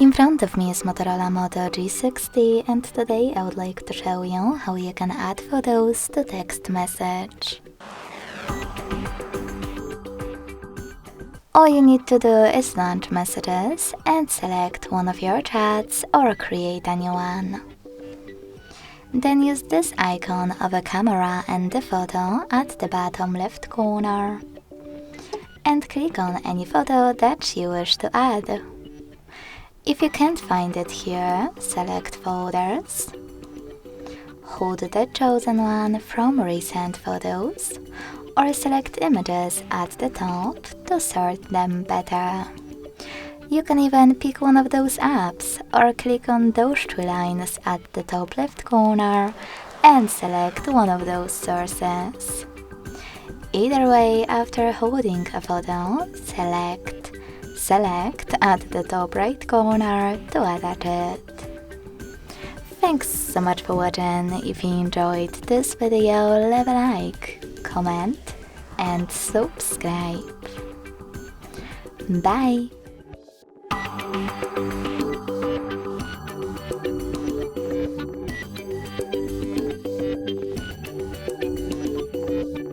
In front of me is Motorola Moto G60, and today I would like to show you how you can add photos to text message. All you need to do is launch messages and select one of your chats or create a new one. Then use this icon of a camera and the photo at the bottom left corner. And click on any photo that you wish to add. If you can't find it here, select Folders. Hold the chosen one from recent photos, or select Images at the top to sort them better. You can even pick one of those apps, or click on those three lines at the top left corner and select one of those sources. Either way, after holding a photo, select at the top right corner to attach it. Thanks so much for watching. If you enjoyed this video, leave a like, comment and subscribe. Bye!